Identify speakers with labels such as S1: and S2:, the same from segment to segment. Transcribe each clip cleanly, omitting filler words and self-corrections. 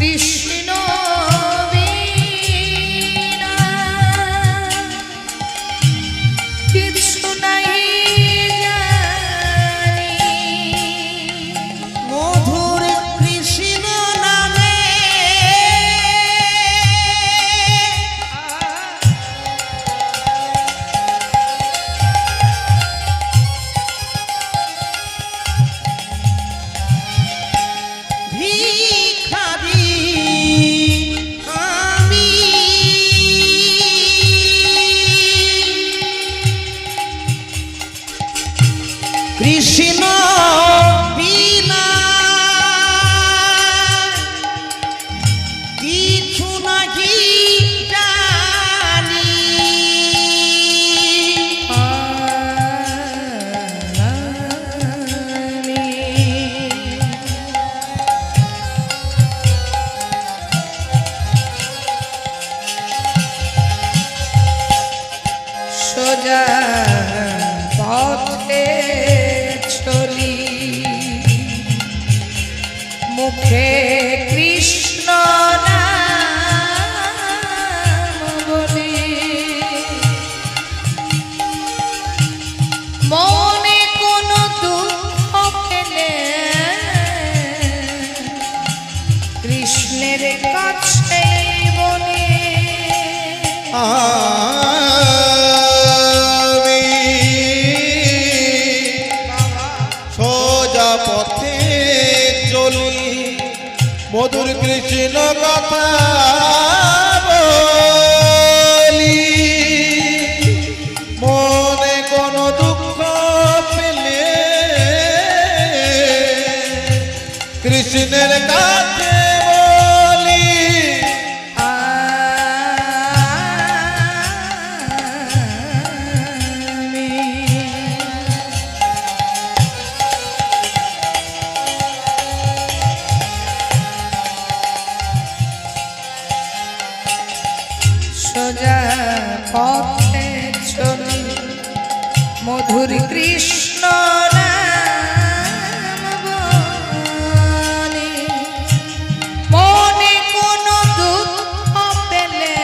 S1: কৃষ্ণ বিনা কিছু নাই জানি,
S2: মধুর কৃষ্ণ নামে ভিখারি আমি, কৃষ্ণ বিনা কিছু নাহি জানি।
S1: সোজা পথে চলি, মুখে কৃষ্ণ নাম বলি, মনে কোনো দুঃখ পেলে কৃষ্ণের কাছে বলি।
S2: আমি সোজা পথে চলি, মধুর কৃষ্ণ কথা বলি, মনে কোনো দুঃখ পেলে কৃষ্ণের কাছে বলি।
S1: সোজা পথে চলি, মধুর কৃষ্ণ নাম বলি, মনে কোনো দুঃখ পেলে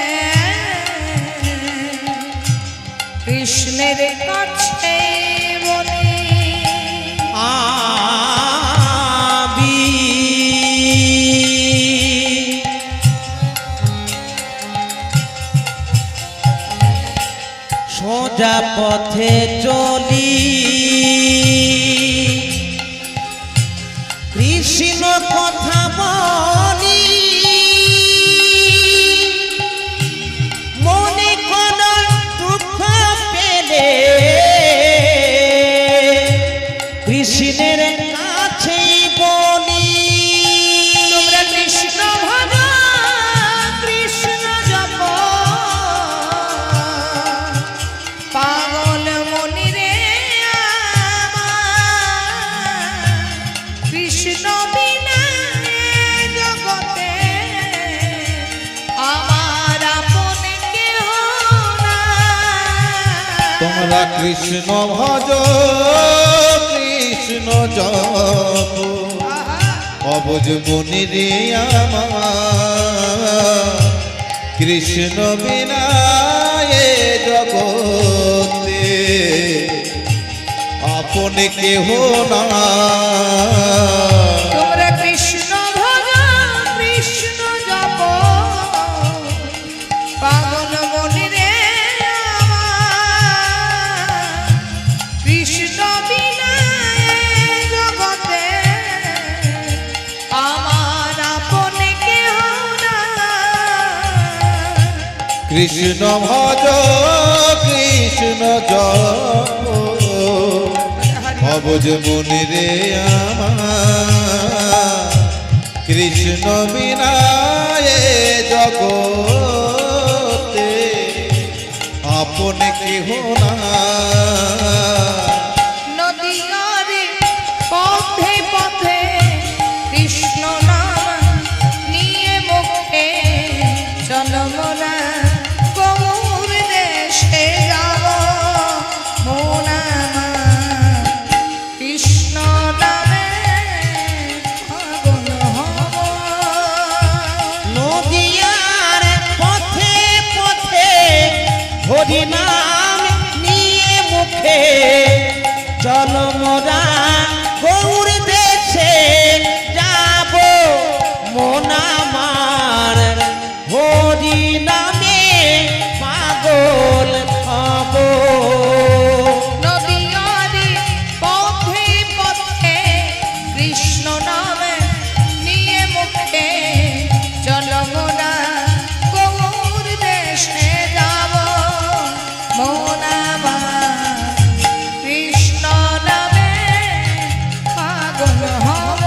S1: কৃষ্ণের কাছে বলি।
S2: সোজা পথে চলি, কৃষ্ণ কথা বলি, মনে কোনো দুঃখ পেলে কৃষ্ণের কাছেই বলি।
S1: তোমরা কৃষ্ণ ভজ, কৃষ্ণ জপ, পাগল মনি রে আমার, কৃষ্ণ বিনা এ জগতে আমার আপন কেহ নাই।
S2: তোমরা কৃষ্ণ ভজ, কৃষ্ণ জপ, অবুঝ মনি রে আমার, কৃষ্ণ বিনা এ জগতে আপন কেহ না।
S1: তোমরা কৃষ্ণ ভজ, কৃষ্ণ জপ, পাগল মনি রে আমার, কৃষ্ণ বিনা এ জগতে আমার আপন কেহ নাই।
S2: কৃষ্ণ ভজ, কৃষ্ণ জপ, অবুঝ মনি রে আমার, কৃষ্ণ বিনা এ জগতে আপন কেহ না।
S1: নদীয়ারে পথে পথে কৃষ্ণ নাম নিয়ে মুখে চলো মোরা গৌর দেশে যাব, মোরা কৃষ্ণ নামে পাগল হব।
S3: হরি নাম নিয়ে মুখে চলো মোরা গৌর দেশে যাব মন আমার হরি নামে পাগল হব
S1: নদিয়ারি পথে পথে কৃষ্ণ নামে নিয়ে মুখে চলো মোরা গৌর দেশে যাব মন আমার কৃষ্ণ নামে পাগল হব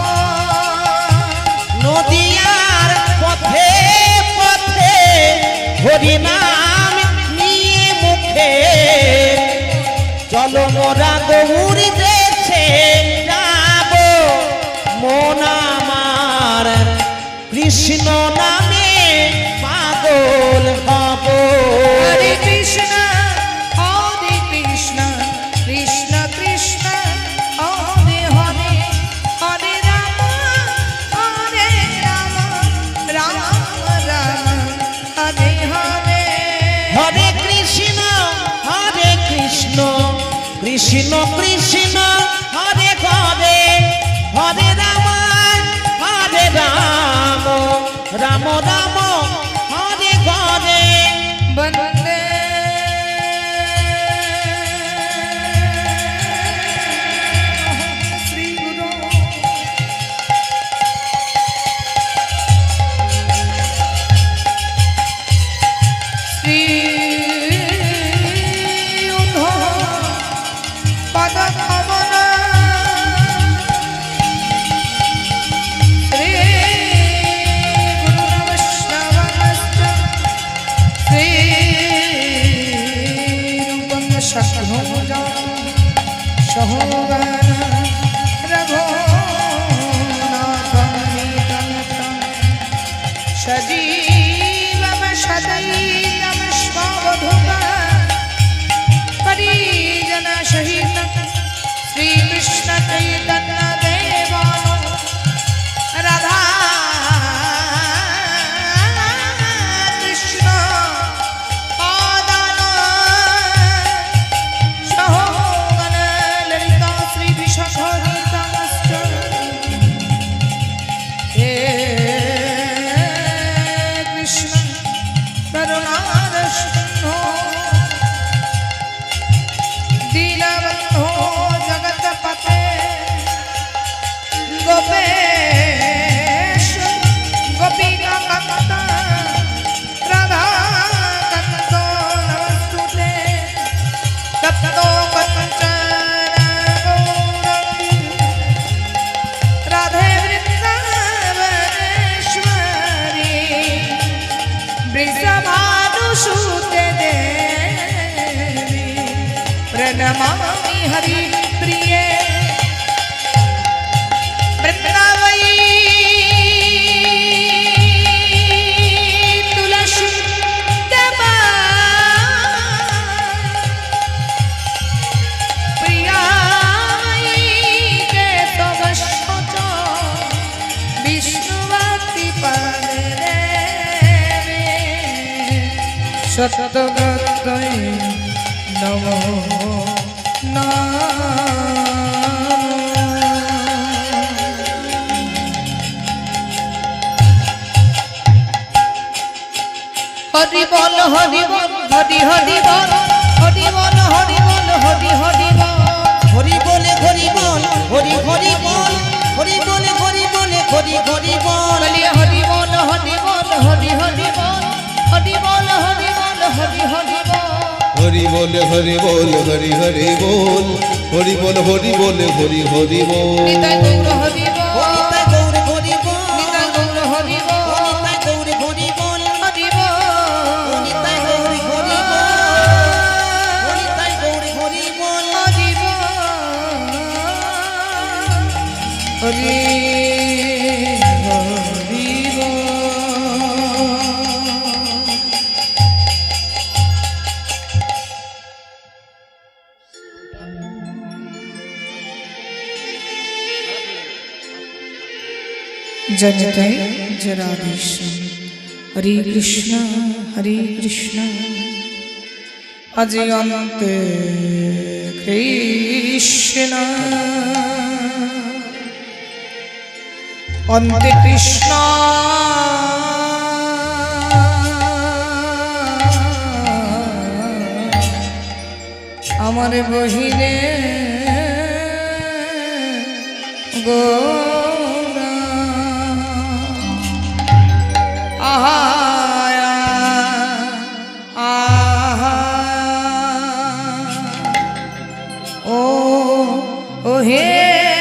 S3: নদিয়ার পথে পথে হরি নাম নিয়ে মুখে চলো মোরা গৌর দেশে যাব মন আমার কৃষ্ণ নামে পাগল হব
S1: হরে কৃষ্ণ কৃষ্ণ কৃষ্ণ হরে হরে হরে রাম রাম রাম হরে হরে
S3: হরে কৃষ্ণ কৃষ্ণ কৃষ্ণ হরে হরে হরে রাম রাম রাম হরে হরে
S1: বন্দে শ্রী গুরু শ্রী পদ কমল শ্রী গুরু নমঃ শ্রী রূপং শতভুজং সহগণ রঘুনাথ সজীবম সদৈতম স্ববধূতা परिजन सहित श्री कृष्ण चैतन्य देवानो राधा कृष्ण पादानो सहोगन ललिता श्री विशोभिताश्च हे कृष्ण करुणारसिंहो दीनबन्धो जगत्पते गोपेश गोपीकान्त राधाकान्त नमस्तुते तप्तो कञ्चन गौरङ्गी राधे वृन्दावनेश्वरी वृषभानुसुते देवी प्रणमामि हरि प्रिये वृन्दावई तुलसी दमा प्रियाई के तवश्च विष्णुभक्ति पदे सत्यगतये नमो हरि बोल हरि बोल हरि हरि बोल हरि बोल हरि बोल हरि हरि बोल
S3: হরি বলে হরি বল হরি হরি বল হরি বলে হরি বলে হরি হরি বল
S1: बोलिए हरि बोल हरि बोल हरि हरि बोल हरि बोल हरि बोल हरि हरि बोल
S2: হরি বলে হরি বল হরি হরি বল হরি বল হরি বলে হরি হরি বল
S1: নিতাই গৌর হরি বল
S3: নিতাই গৌর হরি বল
S1: নিতাই গৌর হরি বল
S3: নিতাই গৌর হরি বল
S1: হরি বল
S3: নিতাই গৌর হরি বল নিতাই গৌর হরি বল
S1: হরি বল হরি হরি বল जयते जराधीश हरे कृष्ण আজি অন্তে কৃষ্ণ অন্তে কৃষ্ণ আমার বহিরে গোরা আহা আহা ও হে